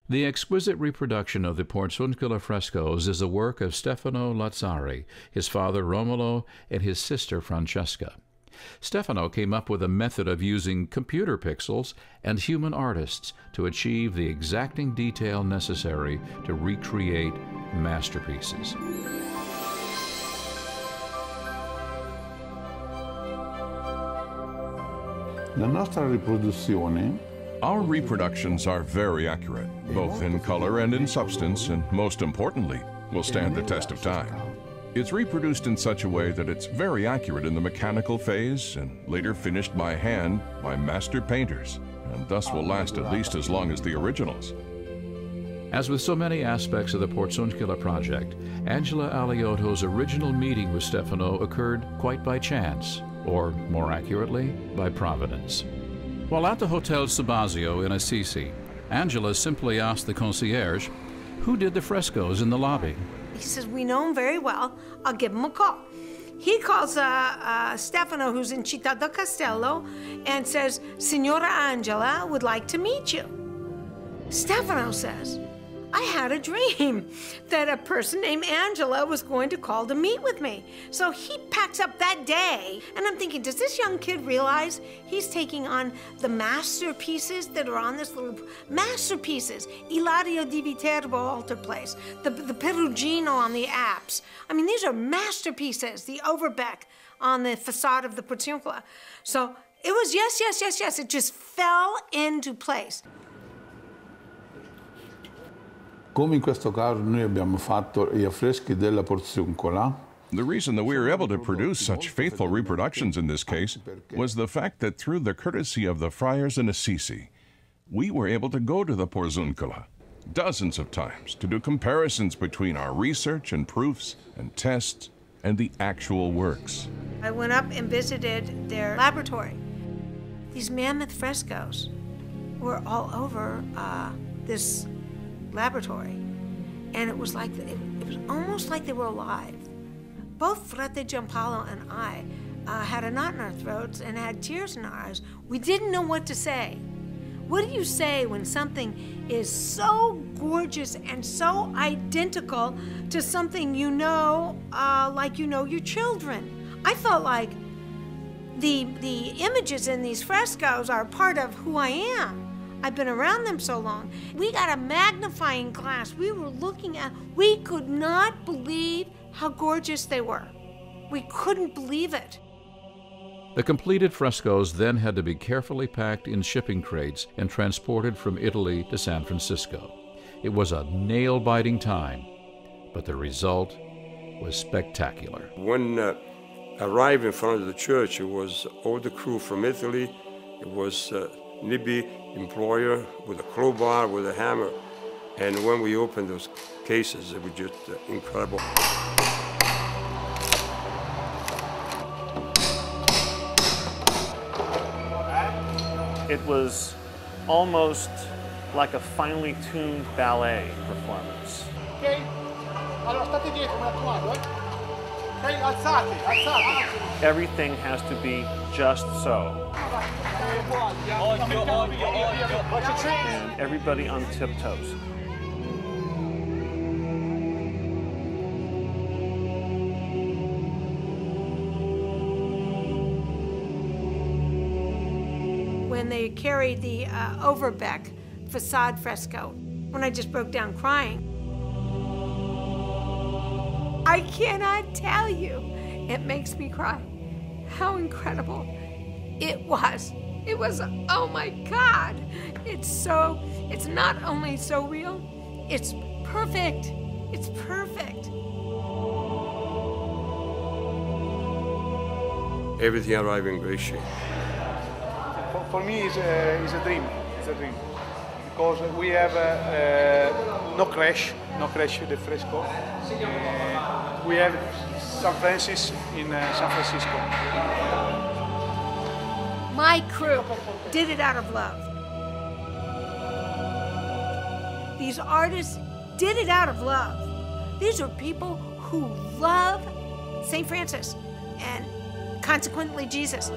The exquisite reproduction of the Porziuncola frescoes is the work of Stefano Lazzari, his father Romolo, and his sister Francesca. Stefano came up with a method of using computer pixels and human artists to achieve the exacting detail necessary to recreate masterpieces. La nostra riproduzione. Our reproductions are very accurate, both in color and in substance, and most importantly, will stand the test of time. It's reproduced in such a way that it's very accurate in the mechanical phase and later finished by hand by master painters, and thus will last at least as long as the originals. As with so many aspects of the Porziuncola project, Angela Aliotto's original meeting with Stefano occurred quite by chance, or more accurately, by providence. While at the Hotel Subasio in Assisi, Angela simply asked the concierge, who did the frescoes in the lobby? He says, we know him very well. I'll give him a call. He calls Stefano, who's in Città del Castello, and says, Signora Angela would like to meet you. Stefano says, I had a dream that a person named Angela was going to call to meet with me. So he packs up that day, and I'm thinking, does this young kid realize he's taking on the masterpieces that are on this little masterpieces? Ilario di Viterbo altar place, the Perugino on the apse. I mean, these are masterpieces, the Overbeck on the facade of the Porziuncola. So it was yes, yes, yes, yes. It just fell into place. Come in questo caso noi abbiamo fatto gli affreschi della Porziuncola. The reason that we were able to produce such faithful reproductions in this case was the fact that through the courtesy of the friars in Assisi, we were able to go to the Porziuncola dozens of times to do comparisons between our research and proofs and tests and the actual works. I went up and visited their laboratory. These mammoth frescoes were all over this laboratory, and it was like it was almost like they were alive. Both Frate Giampaolo and I had a knot in our throats and had tears in our eyes. We didn't know what to say. What do you say when something is so gorgeous and so identical to something you know, like you know your children? I felt like the images in these frescoes are part of who I am. I've been around them so long. We got a magnifying glass. We were looking at, we could not believe how gorgeous they were. We couldn't believe it. The completed frescoes then had to be carefully packed in shipping crates and transported from Italy to San Francisco. It was a nail-biting time, but the result was spectacular. When arrived in front of the church, it was all the crew from Italy. It was Libby, employer, with a crowbar, with a hammer. And when we opened those cases, it was just incredible. It was almost like a finely tuned ballet performance. Ok? Allora state dietro, mi raccomando, Ok, alzate, alzate. Everything has to be just so. And everybody on tiptoes. When they carried the Overbeck facade fresco, when I just broke down crying. I cannot tell you, it makes me cry, how incredible it was. It was, oh my God. It's not only so real, it's perfect. It's perfect. Everything arrived in great shape. For me, it's a dream. It's a dream. Because we have no crash with the fresco. We have St. Francis in San Francisco. My crew did it out of love. These artists did it out of love. These are people who love St. Francis and consequently Jesus.